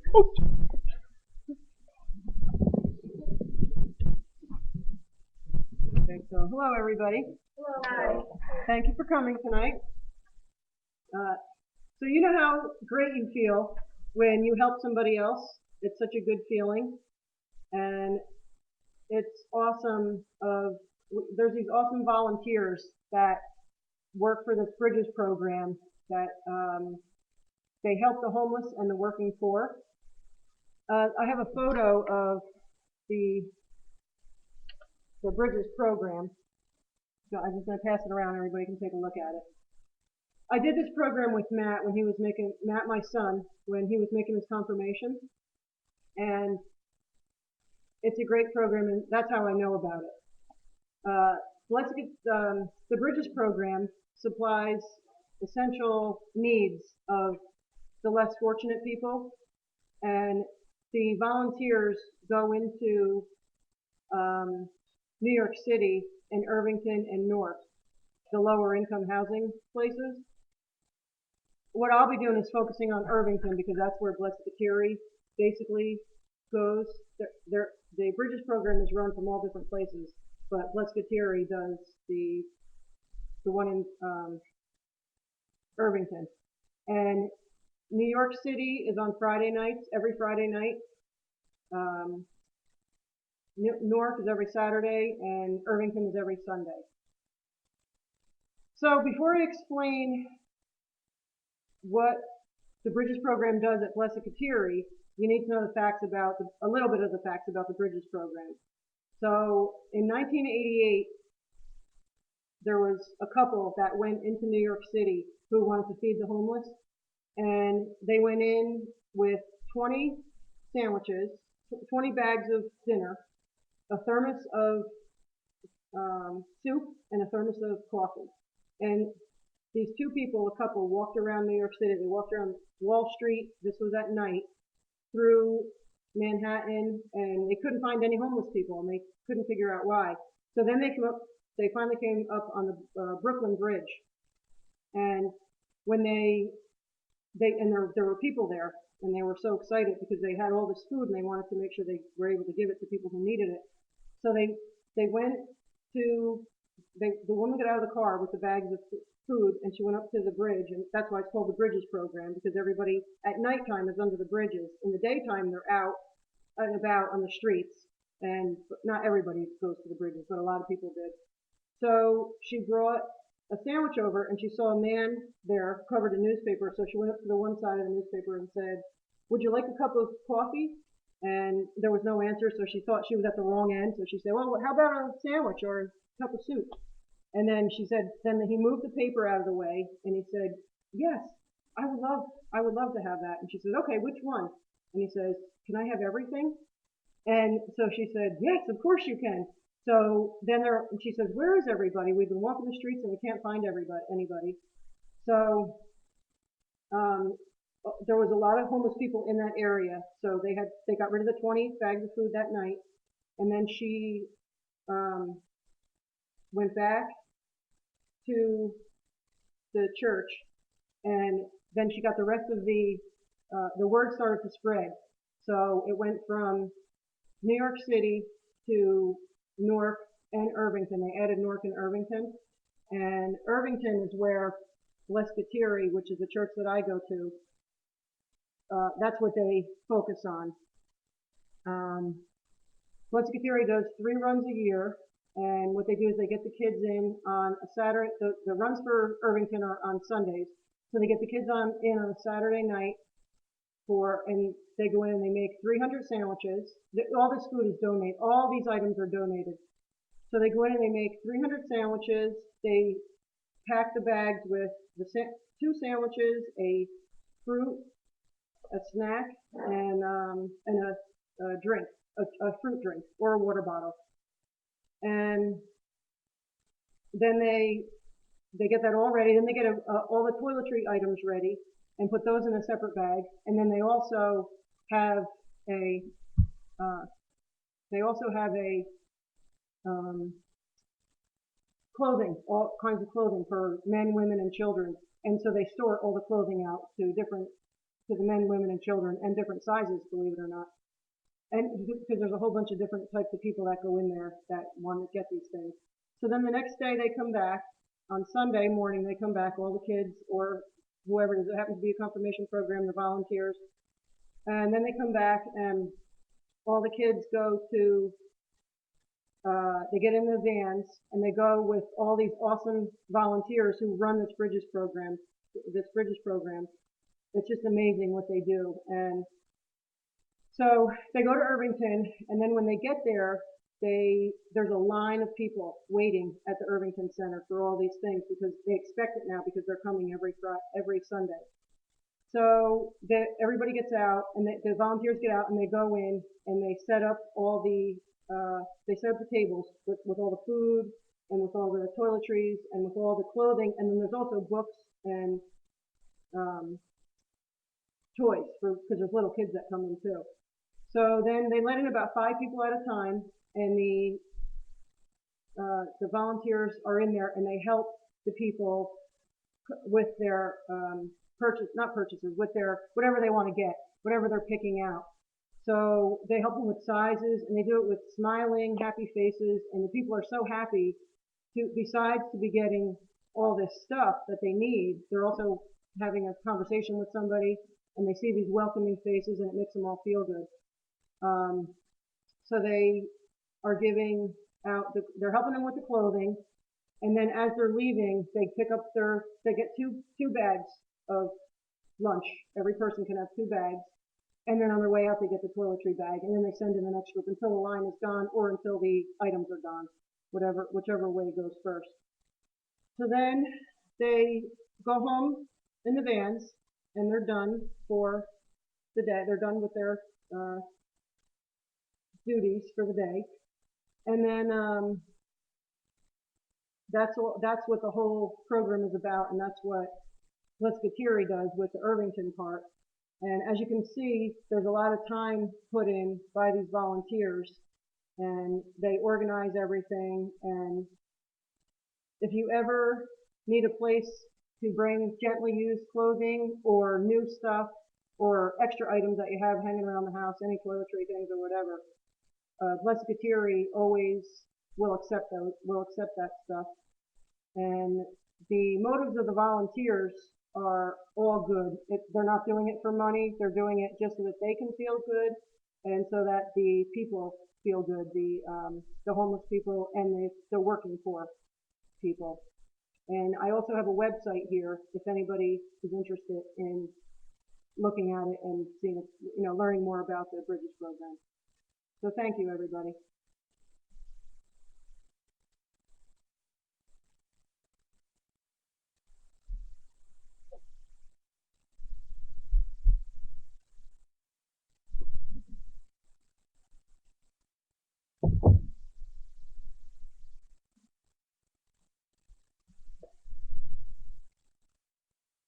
Okay, so hello everybody. Hi. Thank you for coming tonight. So you know how great you feel when you help somebody else. It's such a good feeling, and it's awesome. There's these awesome volunteers that work for this Bridges program that they help the homeless and the working poor. I have a photo of the the Bridges program. So I'm just going to pass it around. Everybody can take a look at it. I did this program with Matt when he was making Matt, my son, when he was making his confirmation, and it's a great program, and that's how I know about it. Let's get the Bridges program supplies essential needs of the less fortunate people, and the volunteers go into New York City and Irvington and North, the lower income housing places. What I'll be doing is focusing on Irvington because that's where Blessed Kateri basically goes. The Bridges program is run from all different places, but Blessed Kateri does the one in Irvington. And New York City is on Friday nights, every Friday night. Um, Newark is every Saturday, and Irvington is every Sunday. So before I explain what the Bridges program does at Blessed Kateri, you need to know the facts about a little bit of the facts about the Bridges program. So in 1988, there was a couple that went into New York City who wanted to feed the homeless, and they went in with 20 sandwiches, 20 bags of dinner, a thermos of soup, and a thermos of coffee. And these two people, a couple, walked around New York City. They walked around Wall Street. This was at night, through Manhattan, and they couldn't find any homeless people, and they couldn't figure out why. So then they came up. They finally came up on the Brooklyn Bridge, and when there were people there, and they were so excited because they had all this food, and they wanted to make sure they were able to give it to people who needed it. So they went to the woman got out of the car with the bags of food, and she went up to the bridge, and that's why it's called the Bridges program, because everybody at nighttime is under the bridges. In the daytime, they're out and about on the streets, and not everybody goes to the bridges, but a lot of people did. So she brought a sandwich over, and she saw a man there covered in newspaper, so she went up to the one side of the newspaper and said, "Would you like a cup of coffee?" And there was no answer, so she thought she was at the wrong end, so she said, "Well, how about a sandwich or a cup of soup?" And then she said, then he moved the paper out of the way, and he said, "Yes, I would love to have that." And she said, "Okay, which one?" And he says, "Can I have everything?" And so she said, "Yes, of course you can." So then she says, "Where is everybody? We've been walking the streets and we can't find anybody." So um, there was a lot of homeless people in that area. So they got rid of the 20 bags of food that night, and then she um, went back to the church, and then she got the rest of the word started to spread. So it went from New York City to Newark and Irvington. They added Newark and Irvington. And Irvington is where Blessed Kateri, which is the church that I go to, that's what they focus on. Blessed Kateri does 3 runs a year, and what they do is they get the kids in on a Saturday. The runs for Irvington are on Sundays, so they get the kids in on a Saturday night and they go in and they make 300 sandwiches. All this food is donated. All these items are donated. So they go in and they make 300 sandwiches. They pack the bags with 2 sandwiches, a fruit, a snack, and a drink, a fruit drink or a water bottle. And then they get that all ready. Then they get all the toiletry items ready and put those in a separate bag. And then they also have a clothing, all kinds of clothing for men, women, and children. And so they store all the clothing out to different to the men, women, and children, and different sizes, believe it or not. And because there's a whole bunch of different types of people that go in there that want to get these things. So then the next day they come back. On Sunday morning they come back, all the kids or whoever it is. It happens to be a confirmation program, the volunteers. And then they come back and all the kids go to, they get in the vans and they go with all these awesome volunteers who run this Bridges program. It's just amazing what they do. And so they go to Irvington, and then when they get there, there's a line of people waiting at the Irvington Center for all these things because they expect it now because they're coming every Sunday. So everybody gets out, and the volunteers get out, and they go in and they set up the tables with all the food and with all the toiletries and with all the clothing, and then there's also books and toys because there's little kids that come in too. So then they let in about 5 people at a time, and the volunteers are in there and they help the people with their not purchases, with their whatever they want to get, whatever they're picking out. So they help them with sizes, and they do it with smiling, happy faces, and the people are so happy besides to be getting all this stuff that they need, they're also having a conversation with somebody, and they see these welcoming faces, and it makes them all feel good. So they are giving out, they're helping them with the clothing, and then as they're leaving, they get two bags of lunch. Every person can have 2 bags, and then on their way out, they get the toiletry bag, and then they send in the next group until the line is gone or until the items are gone, whichever way goes first. So then they go home in the vans, and they're done for the day. They're done with their duties for the day, and then that's what the whole program is about, and that's what Lorspeak does with the Irvington part. And as you can see, there's a lot of time put in by these volunteers, and they organize everything. And if you ever need a place to bring gently used clothing or new stuff or extra items that you have hanging around the house, any toiletry things or whatever, Lorspeak always will accept that stuff. And the motives of the volunteers are all good. They're not doing it for money. They're doing it just so that they can feel good, and so that the people feel good, the homeless people and the working poor people. And I also have a website here if anybody is interested in looking at it and seeing, learning more about the Bridges program. So thank you, everybody.